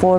4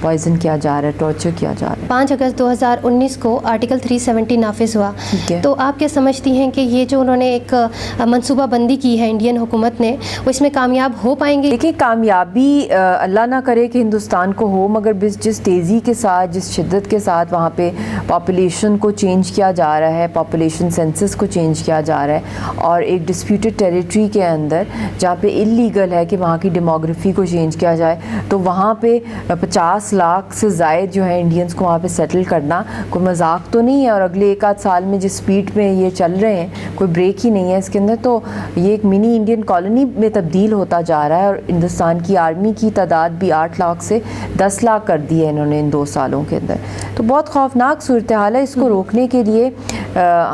poison کیا جا رہا ہے, ٹارچر کیا جا رہا ہے. 5 اگست 2019 کو آرٹیکل 370 نافذ ہوا. ٹھیک ہے. تو آپ کیا سمجھتی ہیں کہ یہ جو انہوں نے ایک منصوبہ بندی کی ہے انڈین حکومت نے, وہ اس میں کامیاب ہو پائیں گے؟ دیکھیں, کامیابی اللہ نہ کرے کہ ہندوستان کو ہو, مگر جس تیزی کے ساتھ, جس شدت کے ساتھ وہاں پہ پاپولیشن کو چینج کیا جا رہا ہے, پاپولیشن سینسس کو چینج کیا جا رہا ہے, اور ایک ڈسپیوٹڈ ٹیریٹری کے اندر جہاں پہ انلیگل ہے کہ وہاں کی ڈیموگرافی کو چینج کیا جائے, تو وہاں پہ 50 لاکھ سے زائد جو ہے انڈینس کو وہاں پہ سیٹل کرنا کوئی مذاق تو نہیں ہے. اور اگلے 1-8 سال میں جس سپیڈ میں یہ چل رہے ہیں, کوئی بریک ہی نہیں ہے اس کے اندر, تو یہ ایک منی انڈین کالونی میں تبدیل ہوتا جا رہا ہے. اور ہندوستان کی آرمی کی تعداد بھی 8 لاکھ سے 10 لاکھ کر دی ہے انہوں نے ان 2 سالوں کے اندر. تو بہت خوفناک صورتحال ہے. اس کو روکنے کے لیے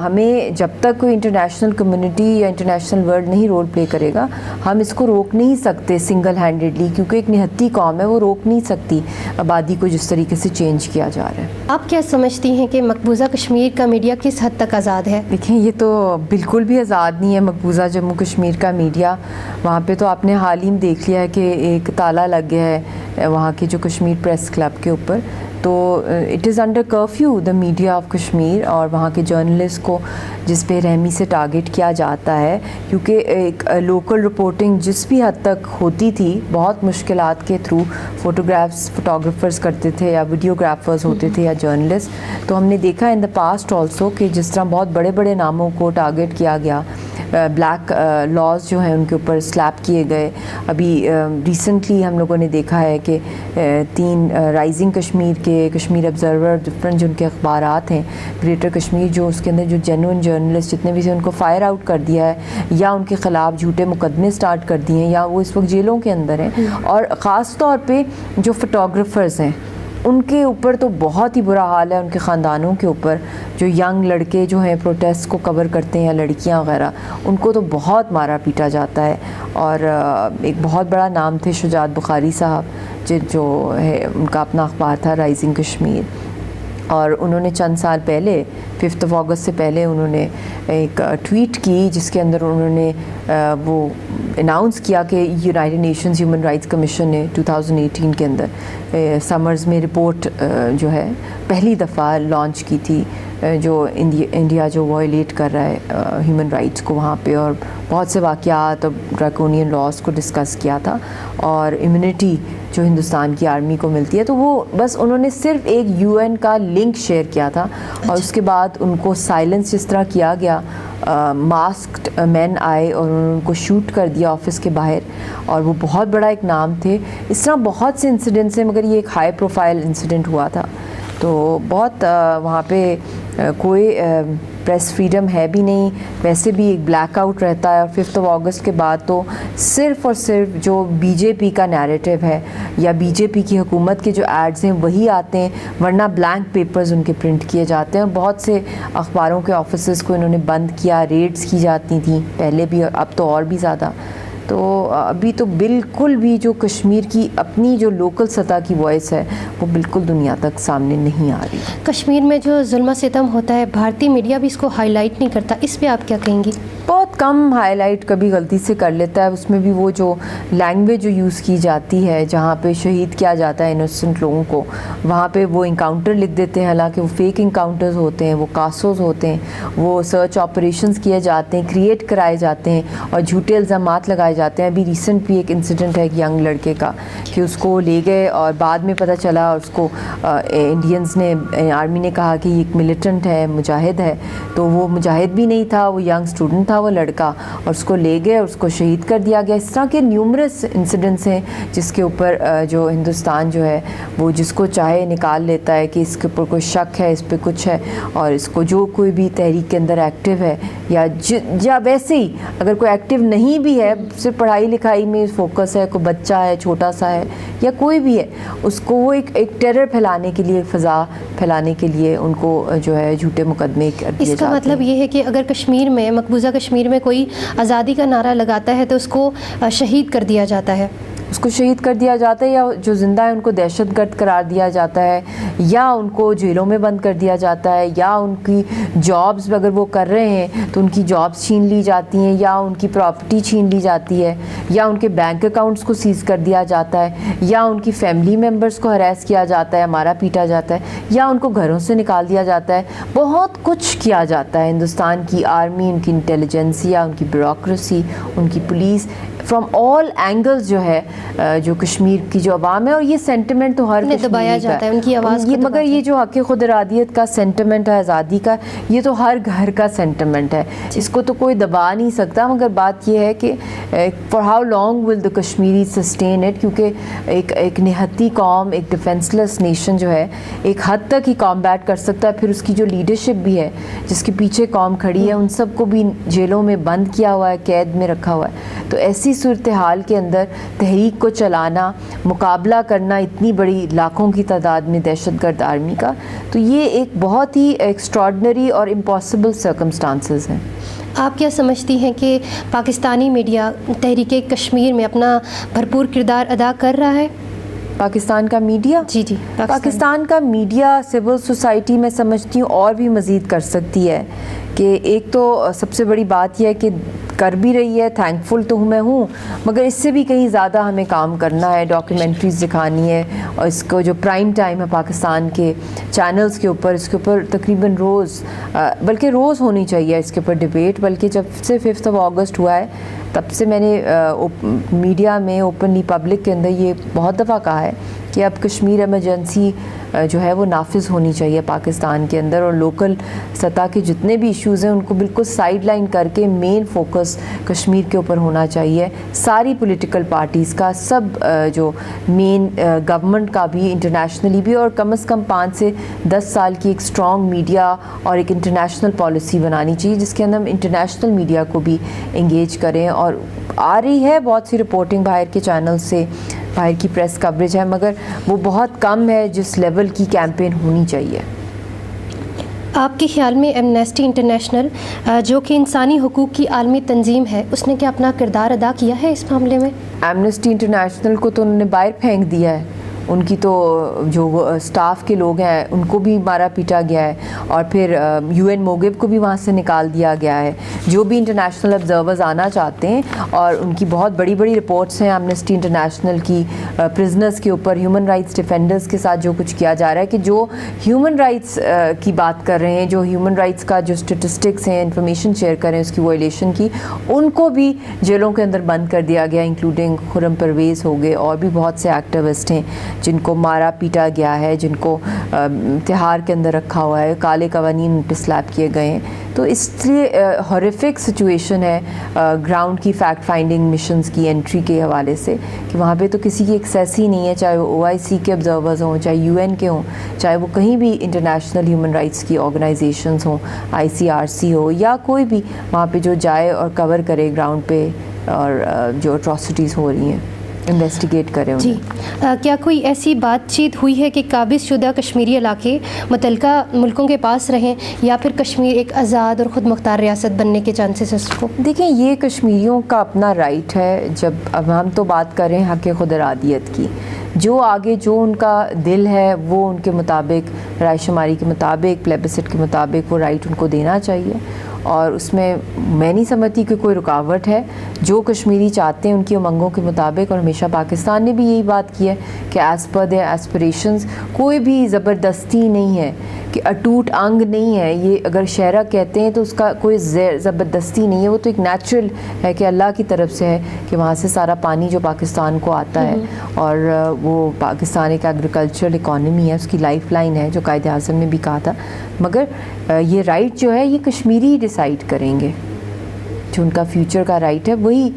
ہمیں, جب تک کوئی انٹرنیشنل کمیونٹی یا انٹرنیشنل ورلڈ نہیں رول پلے کرے گا, ہم اس کو روک نہیں سکتے سنگل ہینڈیڈلی, کیونکہ ایک نہتی قوم ہے, وہ روک نہیں سکتی آبادی کو جس طریقے سے چینج کیا جا رہا ہے. آپ کیا سمجھتی ہیں کہ مقبوضہ کشمیر کا میڈیا کس حد تک آزاد ہے؟ دیکھیں, یہ تو بالکل بھی آزاد نہیں ہے مقبوضہ جموں کشمیر کا میڈیا. وہاں پہ تو آپ نے حال ہی میں دیکھ لیا ہے کہ ایک تالا لگ گیا ہے وہاں کے جو کشمیر پریس کلب کے اوپر. تو it is under curfew the media of Kashmir, اور وہاں کے جرنلسٹ کو جس بے رحمی سے ٹارگٹ کیا جاتا ہے, کیونکہ ایک لوکل رپورٹنگ جس بھی حد تک ہوتی تھی بہت مشکلات کے تھرو فوٹوگرافرز کرتے تھے, یا ویڈیوگرافرز ہوتے تھے, یا جرنلسٹ. تو ہم نے دیکھا ان دا پاسٹ آلسو کہ جس طرح بہت بڑے بڑے ناموں کو ٹارگٹ کیا گیا, بلیک لاز جو ہیں ان کے اوپر سلیپ کیے گئے. ابھی ریسنٹلی ہم لوگوں نے دیکھا ہے کہ 3 رائزنگ کشمیر کے, کشمیر آبزرور, ڈفرینٹ جو ان کے اخبارات ہیں, گریٹر کشمیر, جو اس کے اندر جو جینوئن جرنلسٹ جتنے بھی تھے ان کو فائر آؤٹ کر دیا ہے, یا ان کے خلاف جھوٹے مقدمے سٹارٹ کر دیے ہیں, یا وہ اس وقت جیلوں کے اندر ہیں. اور خاص طور پہ جو فوٹوگرافرز ہیں ان کے اوپر تو بہت ہی برا حال ہے, ان کے خاندانوں کے اوپر, جو ینگ لڑکے جو ہیں پروٹیسٹ کو کور کرتے ہیں, یا لڑکیاں وغیرہ, ان کو تو بہت مارا پیٹا جاتا ہے. اور ایک بہت بڑا نام تھے شجاعت بخاری صاحب, جو ہے ان کا اپنا اخبار تھا رائزنگ کشمیر, اور انہوں نے چند سال پہلے 5 اگست سے پہلے انہوں نے ایک ٹویٹ کی جس کے اندر انہوں نے وہ اناؤنس کیا کہ United nations human rights commission نے 2018 کے اندر سمرز میں رپورٹ جو ہے پہلی دفعہ لانچ کی تھی, جو انڈیا جو وائلیٹ کر رہا ہے ہیومن رائٹس کو وہاں پہ, اور بہت سے واقعات اور ڈریکونین لاز کو ڈسکس کیا تھا, اور امیونٹی جو ہندوستان کی آرمی کو ملتی ہے. تو وہ بس انہوں نے صرف ایک UN کا لنک شیئر کیا تھا, اور اس کے بعد ان کو سائلنس جس طرح کیا گیا, ماسکڈ مین آئے اور انہوں نے ان کو شوٹ کر دیا آفس کے باہر, اور وہ بہت بڑا ایک نام تھے. اس طرح بہت سے انسیڈنٹس ہیں, مگر یہ ایک ہائی پروفائل انسیڈنٹ ہوا تھا. تو بہت وہاں پہ کوئی پریس فریڈم ہے بھی نہیں, ویسے بھی ایک بلیک آؤٹ رہتا ہے. اور 5 اگست کے بعد تو صرف اور صرف جو BJP کا نیریٹو ہے, یا BJP کی حکومت کے جو ایڈز ہیں وہی آتے ہیں, ورنہ بلینک پیپرز ان کے پرنٹ کیے جاتے ہیں. بہت سے اخباروں کے آفیسز کو انہوں نے بند کیا, ریڈز کی جاتی تھیں پہلے بھی, اور اب تو اور بھی زیادہ. تو ابھی تو بالکل بھی جو کشمیر کی اپنی جو لوکل سطح کی وائس ہے وہ بالکل دنیا تک سامنے نہیں آ رہی. کشمیر میں جو ظلم و ستم ہوتا ہے, بھارتی میڈیا بھی اس کو ہائی لائٹ نہیں کرتا, اس پہ آپ کیا کہیں گی؟ بہت کم ہائی لائٹ کبھی غلطی سے کر لیتا ہے. اس میں بھی وہ جو لینگویج جو یوز کی جاتی ہے, جہاں پہ شہید کیا جاتا ہے انوسنٹ لوگوں کو, وہاں پہ وہ انکاؤنٹر لکھ دیتے ہیں, حالانکہ وہ فیک انکاؤنٹرز ہوتے ہیں, وہ کاسوز ہوتے ہیں, وہ سرچ آپریشنز کیے جاتے ہیں, کریٹ کرائے جاتے ہیں, اور جھوٹے الزامات لگائے جاتے ہیں. ابھی ریسنٹ بھی ایک انسیڈنٹ ہے ایک ینگ لڑکے کا کہ اس کو لے گئے اور بعد میں پتہ چلا, اور اس کو انڈینز نے, آرمی نے کہا کہ یہ ایک ملیٹنٹ ہے, مجاہد ہے. تو وہ مجاہد بھی نہیں تھا, وہ ینگ اسٹوڈنٹ تھا وہ لڑکا, اور اس کو لے گئے اور اس کو شہید کر دیا گیا. اس طرح کے نیومرس انسیڈنٹس ہیں جس کے اوپر جو ہندوستان جو ہے وہ جس کو چاہے نکال لیتا ہے کہ اس کے اوپر کوئی شک ہے, اس پہ کچھ ہے, اور اس کو جو کوئی بھی تحریک کے اندر ایکٹیو ہے, یا ویسے ہی اگر کوئی ایکٹیو نہیں بھی ہے, صرف پڑھائی لکھائی میں فوکس ہے, کوئی بچہ ہے, چھوٹا سا ہے, یا کوئی بھی ہے, اس کو وہ ایک ٹیرر پھیلانے کے لیے, فضا پھیلانے کے لیے ان کو جو ہے جھوٹے مقدمے کر دیے جاتے ہیں. اس کا مطلب یہ ہے کہ اگر کشمیر میں, مقبوضہ کشمیر میں کوئی آزادی کا نعرہ لگاتا ہے تو اس کو شہید کر دیا جاتا ہے. اس کو شہید کر دیا جاتا ہے، یا جو زندہ ہیں ان کو دہشت گرد قرار دیا جاتا ہے، یا ان کو جیلوں میں بند کر دیا جاتا ہے، یا ان کی جابز اگر وہ کر رہے ہیں تو ان کی جابز چھین لی جاتی ہیں، یا ان کی پراپرٹی چھین لی جاتی ہے، یا ان کے بینک اکاؤنٹس کو سیز کر دیا جاتا ہے، یا ان کی فیملی ممبرس کو ہراس کیا جاتا ہے، مارا پیٹا جاتا ہے، یا ان کو گھروں سے نکال دیا جاتا ہے. بہت کچھ کیا جاتا ہے. ہندوستان کی آرمی، ان کی انٹیلیجنسیا، ان کی بیوروکریسی، ان کی پولیس، فرام آل اینگلز جو ہے جو کشمیر کی جو عوام ہے، اور یہ سینٹیمنٹ تو ہر دبایا جاتا ہے ان کی آواز کو، مگر یہ جو حق خود ارادیت کا سینٹیمنٹ ہے، آزادی کا، یہ تو ہر گھر کا سینٹیمنٹ ہے، اس کو تو کوئی دبا نہیں سکتا. مگر بات یہ ہے کہ for how long will the Kashmiri sustain it, کیونکہ ایک نہتی قوم، ایک ڈیفینس لیس نیشن جو ہے ایک حد تک ہی کامبیٹ کر سکتا ہے. پھر اس کی جو لیڈرشپ بھی ہے جس کے پیچھے قوم کھڑی ہے، ان سب کو بھی جیلوں میں بند کیا ہوا ہے، قید میں رکھا ہوا ہے. تو ایسی صورتحال کے اندر تحریک کو چلانا، مقابلہ کرنا اتنی بڑی لاکھوں کی تعداد میں دہشت گرد آرمی کا، تو یہ ایک بہت ہی ایکسٹراڈنری اور امپاسبل سرکمسٹانسز ہیں. آپ کیا سمجھتی ہیں کہ پاکستانی میڈیا تحریک کشمیر میں اپنا بھرپور کردار ادا کر رہا ہے؟ پاکستان کا میڈیا؟ جی پاکستان کا میڈیا، سول سوسائٹی میں سمجھتی ہوں اور بھی مزید کر سکتی ہے. کہ ایک تو سب سے بڑی بات یہ ہے کہ کر بھی رہی ہے، تھینکفل تو میں ہوں، مگر اس سے بھی کہیں زیادہ ہمیں کام کرنا ہے. ڈاکیومنٹریز دکھانی ہے، اور اس کو جو پرائم ٹائم ہے پاکستان کے چینلز کے اوپر، اس کے اوپر تقریباً روز، بلکہ روز ہونی چاہیے اس کے اوپر ڈبیٹ. بلکہ جب سے 5 اگست ہوا ہے تب سے میں نے میڈیا میں اوپنلی پبلک کے اندر یہ بہت دفعہ کہا ہے کہ اب کشمیر ایمرجنسی جو ہے وہ نافذ ہونی چاہیے پاکستان کے اندر، اور لوکل سطح کے جتنے بھی ایشوز ہیں ان کو بالکل سائڈ لائن کر کے مین فوکس کشمیر کے اوپر ہونا چاہیے. ساری پولیٹیکل پارٹیز کا، سب جو مین گورنمنٹ کا بھی، انٹرنیشنلی بھی، اور کم از کم 5 سے 10 سال کی ایک اسٹرانگ میڈیا اور ایک انٹرنیشنل پالیسی بنانی چاہیے جس کے اندر ہم انٹرنیشنل میڈیا کو بھی انگیج کریں. اور آ رہی ہے بہت سی رپورٹنگ باہر کے چینل سے، باہر کی پریس کوریج ہے، مگر وہ بہت کم ہے جس لیول کی کیمپین ہونی چاہیے. آپ کے خیال میں ایمنسٹی انٹرنیشنل جو کہ انسانی حقوق کی عالمی تنظیم ہے، اس نے کیا اپنا کردار ادا کیا ہے اس معاملے میں؟ ایمنسٹی انٹرنیشنل کو تو انہوں نے باہر پھینک دیا ہے. ان کی تو جو سٹاف کے لوگ ہیں ان کو بھی مارا پیٹا گیا ہے، اور پھر UN موگب کو بھی وہاں سے نکال دیا گیا ہے. جو بھی انٹرنیشنل آبزرورز آنا چاہتے ہیں، اور ان کی بہت بڑی بڑی رپورٹس ہیں ایمنسٹی انٹرنیشنل کی پرزنرز کے اوپر، ہیومن رائٹس ڈیفینڈرز کے ساتھ جو کچھ کیا جا رہا ہے، کہ جو ہیومن رائٹس کی بات کر رہے ہیں، جو ہیومن رائٹس کا جو اسٹیٹسٹکس ہیں، انفارمیشن شیئر کر رہے ہیں اس کی وائلیشن کی، ان کو بھی جیلوں کے اندر بند کر دیا گیا، انکلوڈنگ خرم پرویز ہو گئے، اور بھی بہت سے ایکٹیوسٹ ہیں جن کو مارا پیٹا گیا ہے، جن کو تہار کے اندر رکھا ہوا ہے، کالے قوانین پہ سلیپ کیے گئے ہیں. تو اس لیے ہارفک سچویشن ہے گراؤنڈ کی فیکٹ فائنڈنگ مشنز کی انٹری کے حوالے سے، کہ وہاں پہ تو کسی کی ایکسیس ہی نہیں ہے، چاہے وہ OIC کے آبزرورز ہوں، چاہے UN کے ہوں، چاہے وہ کہیں بھی انٹرنیشنل ہیومن رائٹس کی آرگنائزیشنز ہوں، ICRC ہو، یا کوئی بھی وہاں پہ جو جائے اور کور کرے گراؤنڈ پہ اور جو اٹراسٹیز ہو رہی ہیں انویسٹیگیٹ کریں. جی، کیا کوئی ایسی بات چیت ہوئی ہے کہ قابض شدہ کشمیری علاقے متعلقہ ملکوں کے پاس رہیں، یا پھر کشمیر ایک آزاد اور خود مختار ریاست بننے کے چانسز اس کو؟ دیکھیں، یہ کشمیریوں کا اپنا رائٹ ہے. جب اب ہم تو بات کر رہے ہیں حق خود ارادیت کی، جو آگے جو ان کا دل ہے وہ ان کے مطابق، رائے شماری کے مطابق، پلیبسٹ کے مطابق وہ رائٹ ان کو دینا چاہیے. اور اس میں نہیں سمجھتی کہ کوئی رکاوٹ ہے. جو کشمیری چاہتے ہیں ان کی امنگوں کے مطابق، اور ہمیشہ پاکستان نے بھی یہی بات کی ہے کہ ایز پر دیئر ایسپریشنز، کوئی بھی زبردستی نہیں ہے، کہ اٹوٹ انگ نہیں ہے. یہ اگر شہرہ کہتے ہیں تو اس کا کوئی زبردستی نہیں ہے، وہ تو ایک نیچرل ہے کہ اللہ کی طرف سے ہے کہ وہاں سے سارا پانی جو پاکستان کو آتا ہے، اور وہ پاکستان ایک ایگریکلچرل اکانومی ہے، اس کی لائف لائن ہے، جو قائد اعظم نے بھی کہا تھا. مگر یہ رائٹ جو ہے یہ کشمیری ڈیسائیڈ کریں گے، جو ان کا فیوچر کا رائٹ ہے، وہی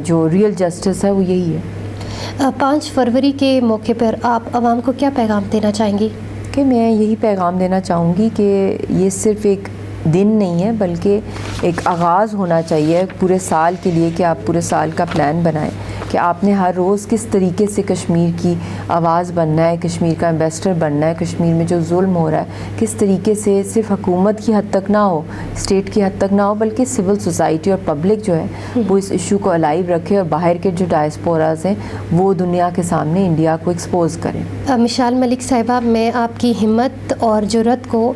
جو ریئل جسٹس ہے وہ یہی ہے. 5 فروری کے موقع پر آپ عوام کو کیا پیغام دینا چاہیں گی؟ کہ میں یہی پیغام دینا چاہوں گی کہ یہ صرف ایک دن نہیں ہے، بلکہ ایک آغاز ہونا چاہیے پورے سال کے لیے، کہ آپ پورے سال کا پلان بنائیں. کہ آپ نے ہر روز کس طریقے سے کشمیر کی آواز بننا ہے, کشمیر کا ایمبیسڈر بننا ہے, کشمیر میں جو ظلم ہو رہا ہے کس طریقے سے صرف حکومت کی حد تک نہ ہو, اسٹیٹ کی حد تک نہ ہو, بلکہ سول سوسائٹی اور پبلک جو ہے وہ اس ایشو کو الائیو رکھے اور باہر کے جو ڈائسپوراز ہیں وہ دنیا کے سامنے انڈیا کو ایکسپوز کریں. مشال ملک صاحبہ, میں آپ کی ہمت اور جرأت کو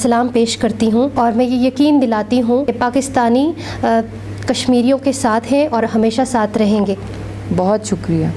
سلام پیش کرتی ہوں اور میں یہ یقین دلاتی ہوں کہ پاکستانی کشمیریوں کے ساتھ ہیں اور ہمیشہ ساتھ رہیں گے. بہت شکریہ.